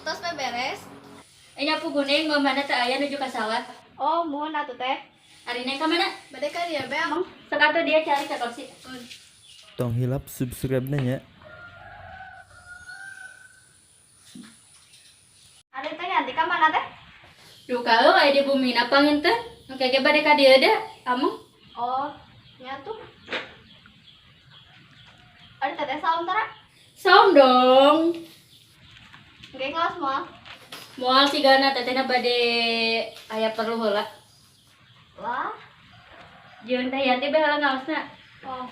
tos beres. Nyapu kuning mau mana teh aya nuju ka sawah. Oh, mun atuh teh. Hari ini ka mana? Bade ka dieu be amang. Sok atuh dia cari ka kursi. Tong hilap subscribe nanya. Ada teh ganti ka mana teh? Duh kalau aya di bumi na pangin teh. Engke bade ka dieu deh, amang. Oh, nya tuh. Ada teh saum tara? Saum dong. Oke, kelas mah. Moal sigana tetehna bade aya perlu heula. Lah. Jeung teh Yanti bae heula ngaosna. Oh,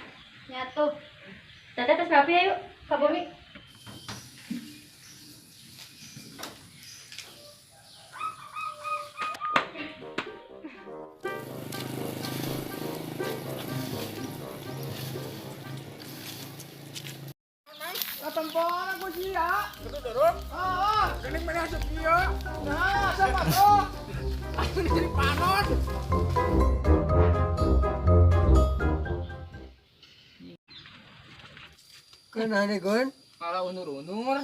nya tuh. Teteh tes rapi ayo ka bumi. Tempor aku sia. Duduk. Ah, gening mana asup ieu. Nah, sama tuh. Aku jadi panon. Kenapa kon? Malah unur-unur.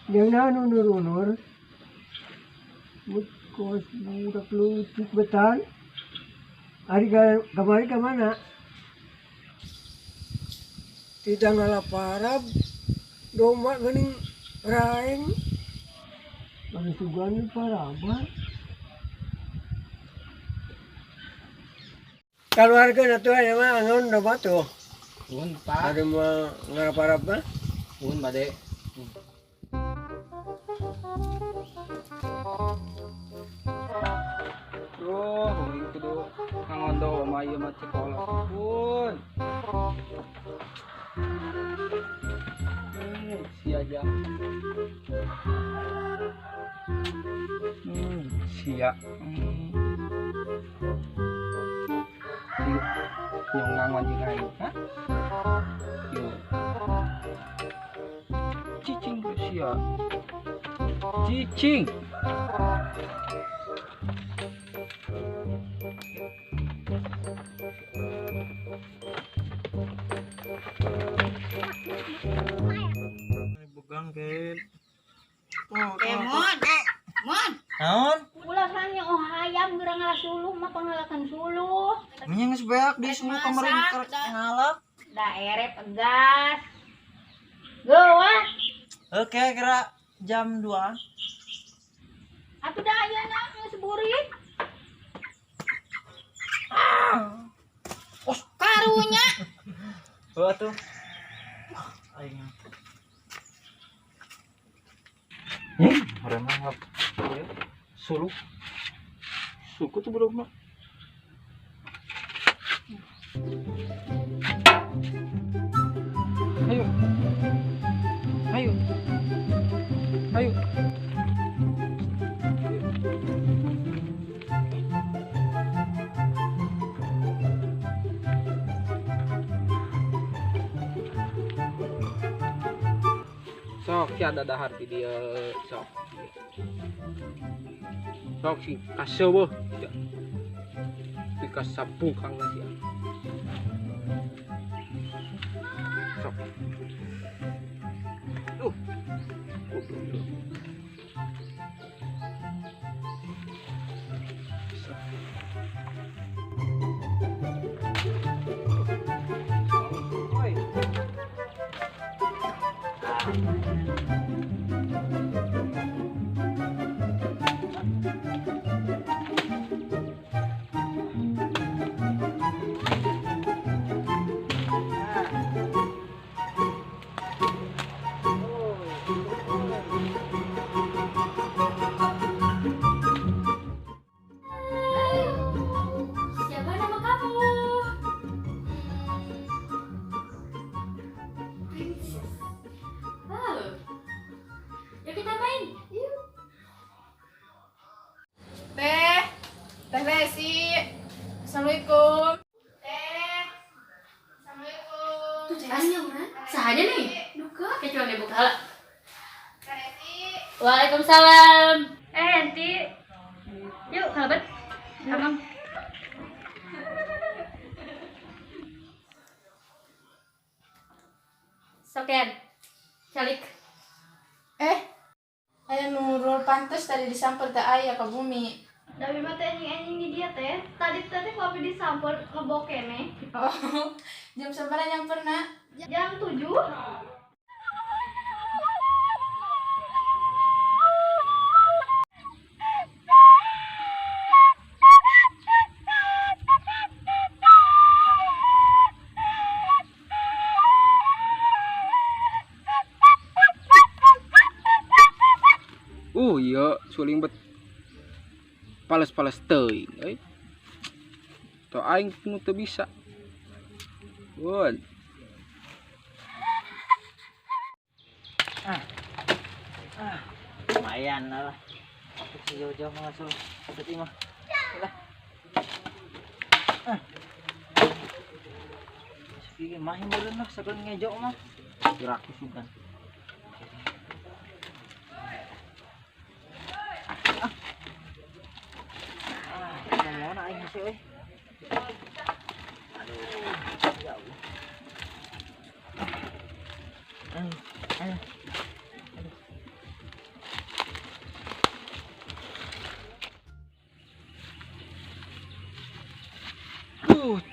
Jangan unur-unur. Kos budak lucu betal. Hari kemarin ke mana? Tidak ngalaparab. Domba gening raeng. Ada sugan paraban. Keluarga itu ada mah ngon domba tuh. Pun, Pak. Ada mah ngalaparab mah. Pun, Bade. Duh, ini kudu ngangondo oma ieu mah sekolah. Pun. Sia aja. Sia. Yuk, yang ngangon jeung aing, ha? Yuk. Cicing tuh sia. Cicing. Pegang ke. Mon. Naon? Ulah hanya oh hayam gerang ngalah suluh mah pangalakan suluh. Nya geus beak di semua kemarin karek ngalak. Da erep gas. Goa. Oke, kira jam 2. Atuh da aya na geus burit. Karunya. Oh tuh. Aing. Orang ngap. Suluh. Suku tuh belum mah. Ayo. Ayo. Ayo. Sok si ada dahar di dia sok. Sok si kaseueuh. Di kasabung kang sia. Sok. Siapa nama kamu? Oh. Yuk kita main. Yuk. Teh Besi. Assalamualaikum. Assalamualaikum. Tuh caranya orang. Sahanya nih. Duka. Kecuali buka hala. Waalaikumsalam. Enti. Yuk, sahabat. Abang. Soken. Calik. Aya Nurul pantes tadi disamper teh aya ke bumi. Tapi mah teh anjing di dia teh. Tadi kopi disamper ngebok kene. Oh, jam sabaraha nyamperna? Jam 7. Iya, suling bet pales-pales teuing euy. Teu aing nu teu bisa. Bun. Lumayan lah. Sejauh-jauh mah langsung seperti mah. Lah. Sige mah meureun lah sakeun ngejok mah. Gerak kusukan. Mana aing hese euy. Aduh, jauh. Ayo.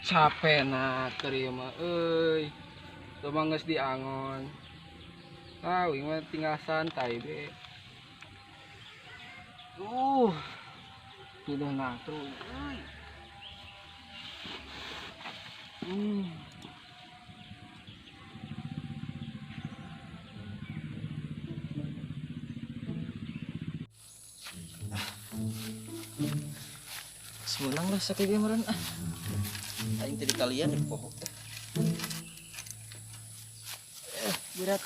Capek na keur mah euy. Teu mah geus diangon. Uing mah tinggal santai be. Udah ngatu. Semenang lah sakit dia meureun ah. Aing tadi kalian di pohon teh. Berat.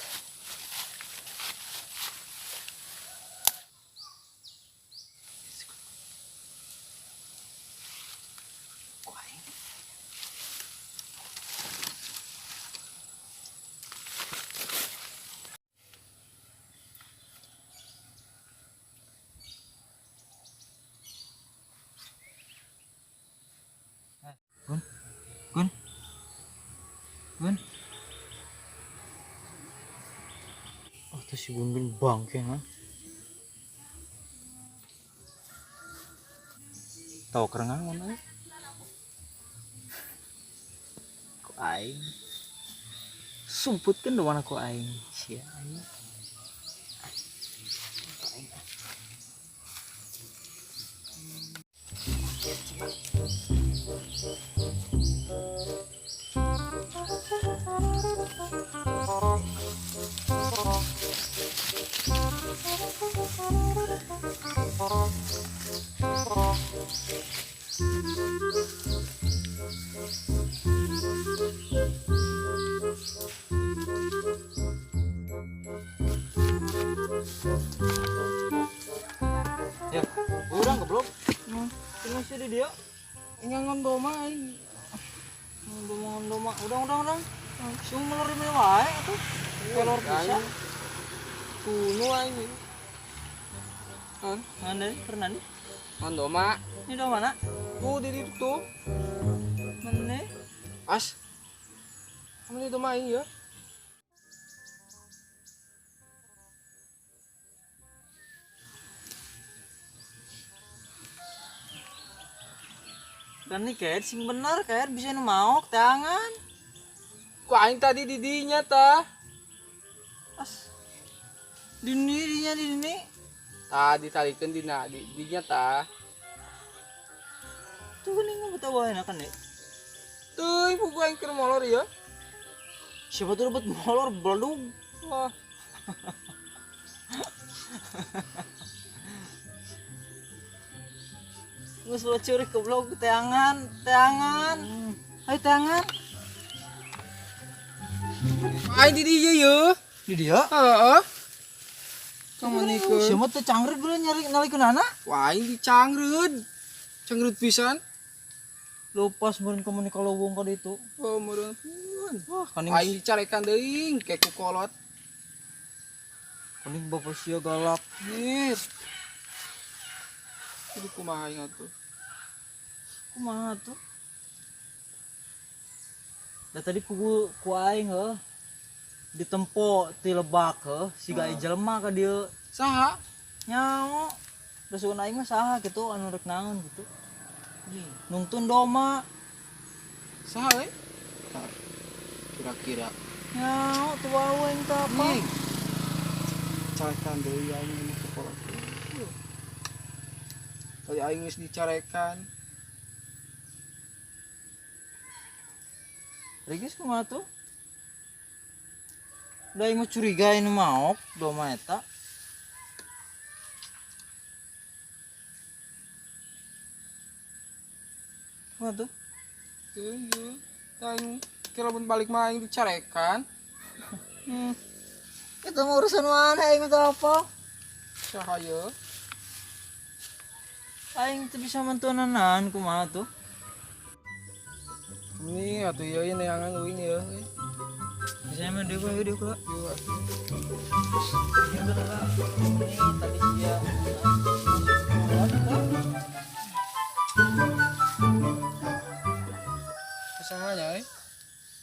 Gun. Oh, tuh si Gun bangke kan. Tahu kerengan mana? Ku aing. Sumputkeun mana ku aing. Sia aing. Ya, udah goblok. Tinggal sih di dia. Ngangon doma aing. Doma, udah. Sung melor di wae atuh. Kelor pisan. Kuno aing. Kan, Mana pernah nih? ngan doma. Ini dong mana? Tuh di ditu. Mana? As. Kamu di doma aing ya. Dan nih kayak sing bener kayak bisa nu mau tangan. Ku aing tadi di dinya tah. As. Dinya di sini. Tadi talikeun dina di dinya tah. Tuh nih nggak tahu enak kan nih. Tuh ibu ku aing keur molor ya. Siapa tuh dapat molor belum? Wah. Nggak sudah curi ke blog tangan. Hai tangan. Aing di dinya ya. Di dia? Heeh. Kamu nikeun. Siapa tuh cangret belum nyari kenana? Wah, aing dicangreud. Cangreud pisan. Lepas meureun kamu nih kalau wong ka ditu. Oh, meureun. Wah, kaning Aing dicarekan deui kayak ku kolot. kaning bapak sia galak. Nih. Kudu kumaha aing atuh. Kumaha tuh? Da tadi ku aing ditempo ti lebak siga jelema ka dieu. Saha? Nyaho. Da sugan aing mah saha gitu anu rek naon gitu. Nungtun doma. Saha we? Kira-kira Nyaho tuh wae aing teh apa? Nih. Carekan deui aing ini sekolah. Tadi aing geus dicarekan. Regis kumaha tuh? Da aing mah curiga ini maok doma eta. Kumaha tuh? Teu aing kira mun balik mah aing dicarekan. Itu mah urusan mana aing teh apa? Saha ye? Aing teh bisa mantuanan kumaha tuh? Ini atuh ye neangan euing ye. Bisa mah deui we deui kula. Yuk atuh. Tadi dia Sahanya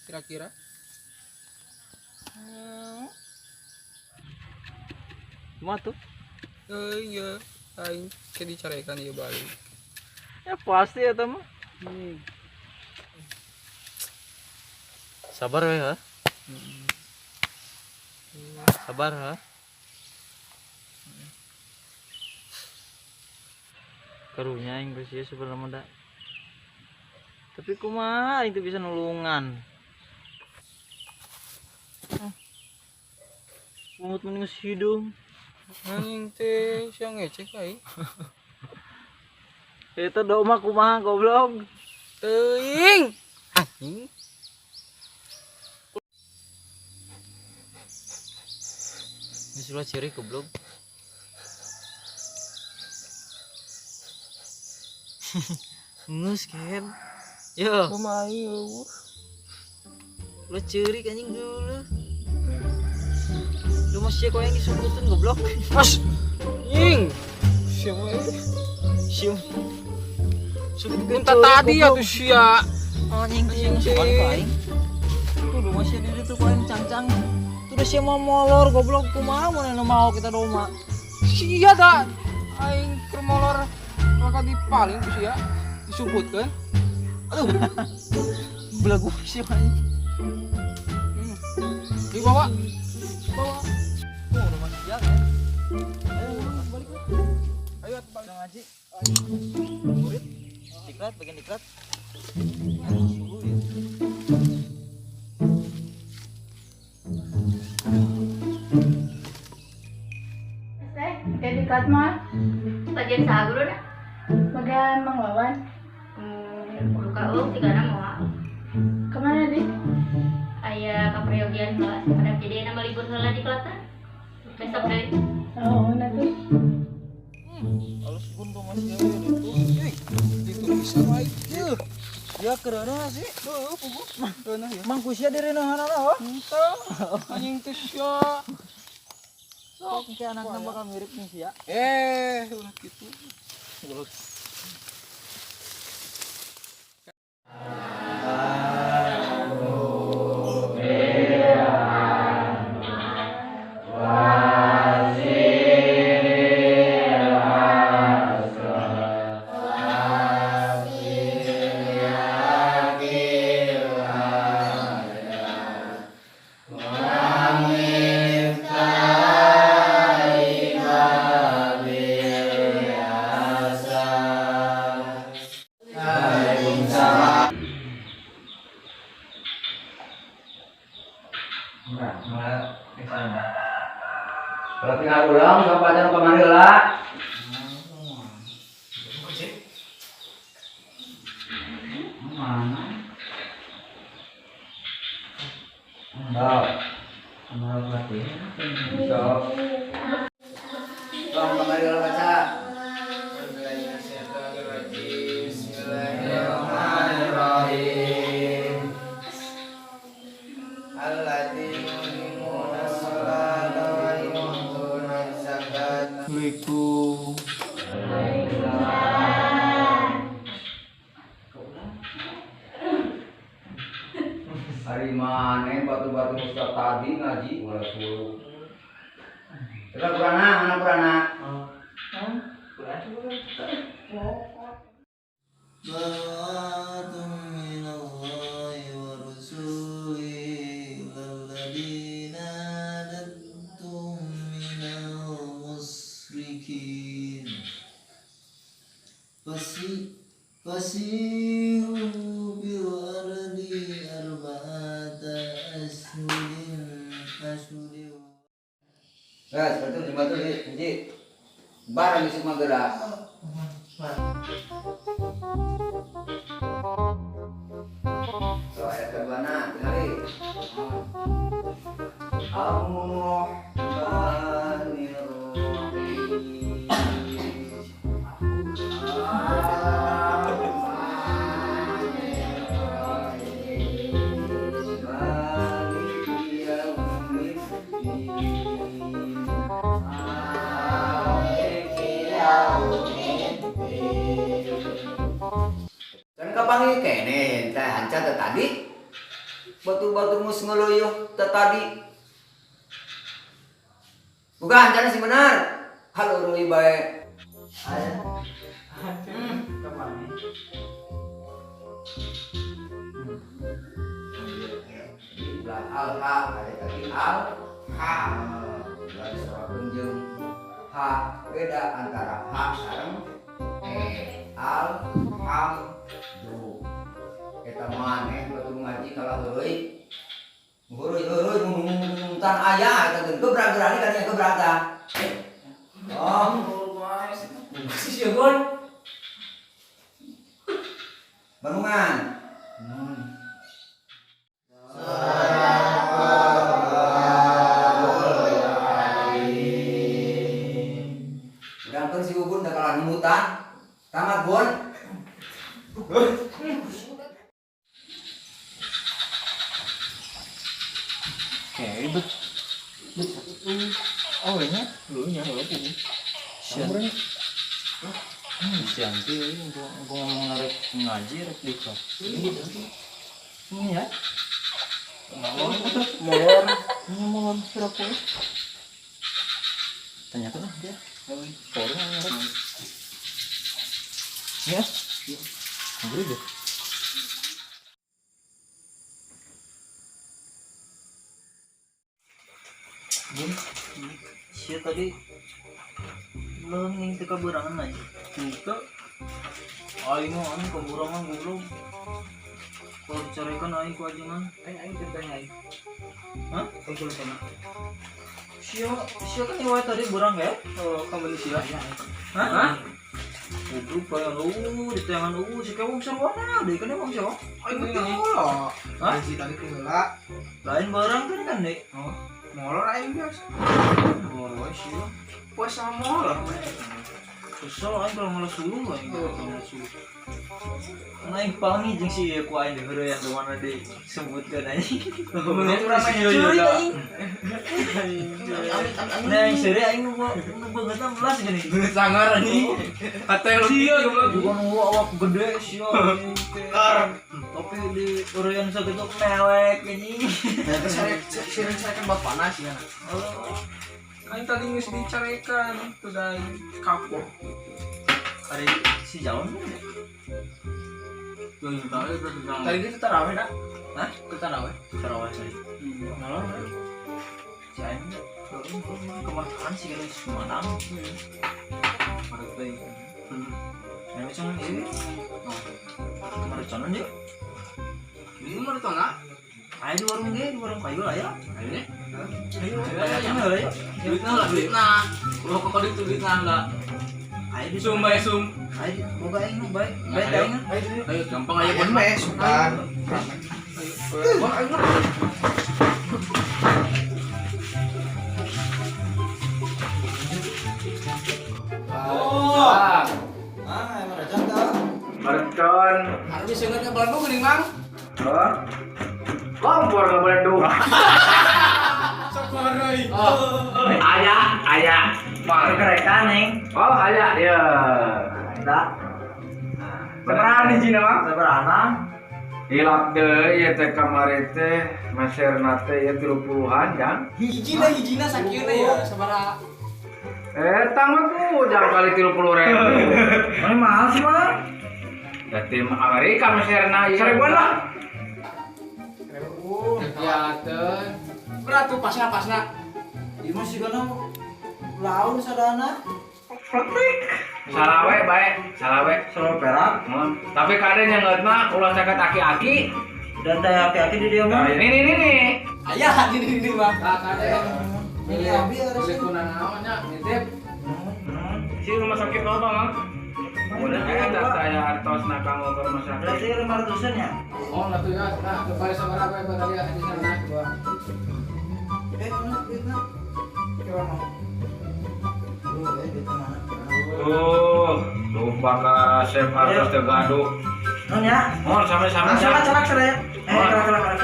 kira-kira? kumaha tuh? Iya, aing ke dicarekan ieu balik. Ya pasti eta mah. Sabar we ha. Sabar ha. Karunya aing geus ieu sebenarnya da. Tapi kumaha aing teh bisa nulungan. Umut mending geus hidung. Anjing teh sia ngecek aing. Eta doma kumaha goblok. Teuing. Anjing. Geus ulah ciri goblok. Ngus kan. Yo, Kumaha ieu? lu ciri anjing dulu. Lu masih kau yang disebutkan goblok. Mas. Anjing. Sia we. Sium. Minta tadi atuh sia. Anjing sium soal ka aing. Tuh lu masih di ditu kau yang cangcang. Tuh udah sia mau molor goblok kumaha mun anu mau kita doma. Sia da. Aing keur molor raka dipaling ku sia. Disebutkeun. Aduh. Belagu sia anjing. Dibawa. Bawa. Tuh udah masih siang ya. Ayo balik. Ayo atuh balik. Ngaji. Murid. Diklat bagian diklat. Subuh ya. Kayak dikat mah. Bagian saha dah. Bagian Mang Wawan. Kudu ka eueuh tigana moal. Kemana di? Aya kaprayogian kelas. Ada jadi nama libur heula di kelatan. Besok deui. Oh, nah tuh. Alus pun tuh masih ada itu. Itu bisa baik. Yeuh. Ya kerana sih. Heuh, pugu. Keunah ya. Mang kusia di renohan oh. Henteu. Anjing teh sia. Sok ke anaknya bakal mirip nih sih ya. Ulah gitu. Kalau tinggal ulang sampai aja kemari lah. Mana? Enggak. Enggak berarti. Bisa. Tolong kemari lah baca. Bismillahirrahmanirrahim. Assalamualaikum. Hari mana batu-batu Ustaz tadi ngaji mulai suruh. Kita kurana, mana kurana? Bara'atun minallahi wa rasulihi lalladzina adattum minal musyrikin. Fasihu bil ardi arba'ata ashhurin. Seperti itu jadi barang isi gerak. So, ayat kedua nah, tinggali. Kan kapangi kene teh hanca teh tadi batu-batu mus ngeloyoh teh tadi bukan hancana sih benar halo roi bae al-ha ada tadi al-ha dari seorang penjeng ha beda antara ha sareng al-hamdu kita maneh batu ngaji kalau heuy tan aya eta geus gebrang-gerani kan yang gebrata sih gon bangungan si Ubun udah kalah nyemutan tamat Bon Kayak bet awalnya lu nya lo pun siang siang tuh gua ngomong narik ngaji rek dikro ini ya molor berapa tanya ke dia forum ya beri deh Sia tadi lo ning teu kaburangan aja. Juga aing mah anu kaburangan goblok. Kalau dicarekan aing ku ajengan, aing tanya aing. Hah? Kumpul sana. Sia kan ieu tadi burang ya? Ka Malaysia. Hah? Goblok bae lu di tangan lu si kamu sarwana deui kan emang siapa? Aing teh. Hah? Si tadi heula. Lain barang tadi kan deh. Oh. Molor aing biasa. Molor sih. Puasa molor. Kesel aing kalau malas dulu aing malas dulu. Aing pangi jeung si ku aing deure yang kemana disebutkan aing. Menurut namanya curi aing. Nah, aing seri aing nu banget 16 gini. Bener sangar anjing. Ate lu juga nu awak gede sia anjing. Tapi di urian sakitu mewek anjing. Eta sering saya kan bapana sih kan. Aing tadi geus dicarekan teu da kapok. Ari si Jaon. Tadi kita tarawih dah. Hah? Kita tarawih. Tarawih tadi. Malam. Si Aing kemakan sih kan Sumatang. Ada baik. Nah, macam ini. Ada canan dia. Ini mau ditolak. Ayo di warung dia, di warung kayu lah ya. Ayo. Ayo. Duitnya lah duitnya. Kalau kau itu duitnya enggak. Ayo di sum bae sum. Ayo boga aing bae. Bae aing. Ayo gampang aja buat bae sukan. Ayo. Ayo. Mercon. Harus disengat ke Bandung geuning, Mang. oh lompor ke Bandung Sabaroi. ayah mau kerekan neng oh ayah ya tak seberapa nih Cina Mang seberapa hilap deh ya teh kamari teh masyarakat teh ya 30-an kan Hijina sakieuna ya sabaraha Tanggaku jangan kali 30.000. Mana mahal sih mah? Ya tim Amerika masih rena Seribuan lah. Kegiatan. Berat tuh pasna. Ieu mah sigana laun sadana. Salawe bae, salawe. Selalu perak Tapi kadang nyengetna ulah caket aki-aki. dan teh aki-aki di dia mah. Nih. Ayah di Bang. Kakak Ini abi harus Beli kunang naonnya nitip. Si rumah sakit apa, Mang? Udah ada saya artos nakang ke rumah sakit. berarti 500-an ya? Oh, lah tuh ya. Nah, kembali sama apa yang tadi di sana coba. Mana duitnya? Gimana? Duitnya mana? Lupa ka Chef harus tegaduh. Non ya? Mohon sama-sama. Salah saya. Kelak.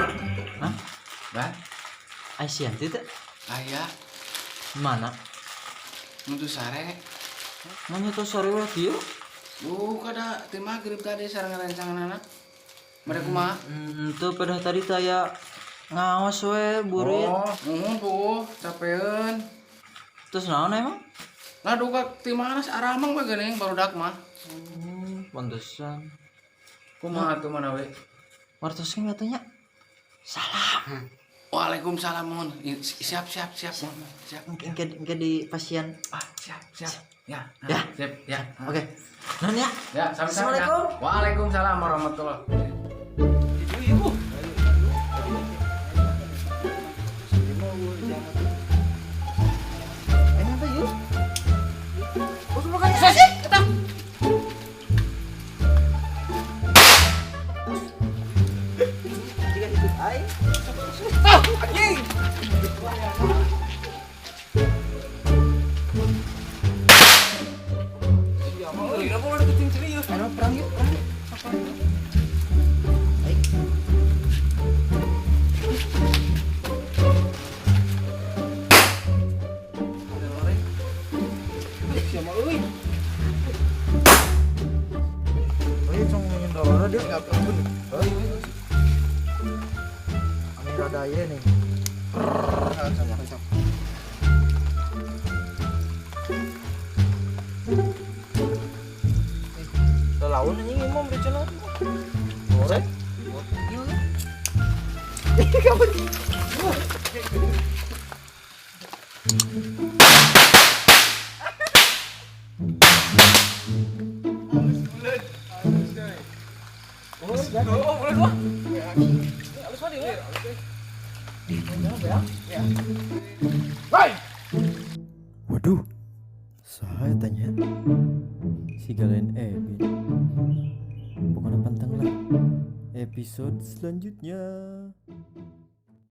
Bah, Aisyah itu Ayah, mana? nutu sare. Nanya tuh sore wa kieu. Kada teh magrib tadi sareng rencangan anak. Mereka kumaha? Itu pada tadi saya ngawas we burit. Nuhun tuh, capeun. Terus naon emang? Lah duka ti mana aramang bae geuning barudak mah. Pantesan. Kumaha tuh mana we? Wartosnya katanya salam. Waalaikumsalam mohon. Siap. Mohon. Siap. Engke di pasien. Siap. Ya. Ya. Siap, ya. Oke. Non ya. Ya, sama-sama. Ya. Assalamualaikum. Waalaikumsalam warahmatullahi. Emang tuh yuk. Jika ikut ai. Ano perang yuk. Ayo cong ngendoro dia enggak perlu. Amin rada ya nih. Lawan anjing imam di cenah. Ore. Waduh, saya tanya si Galen Ebi. Pokoknya pantang lah episode selanjutnya.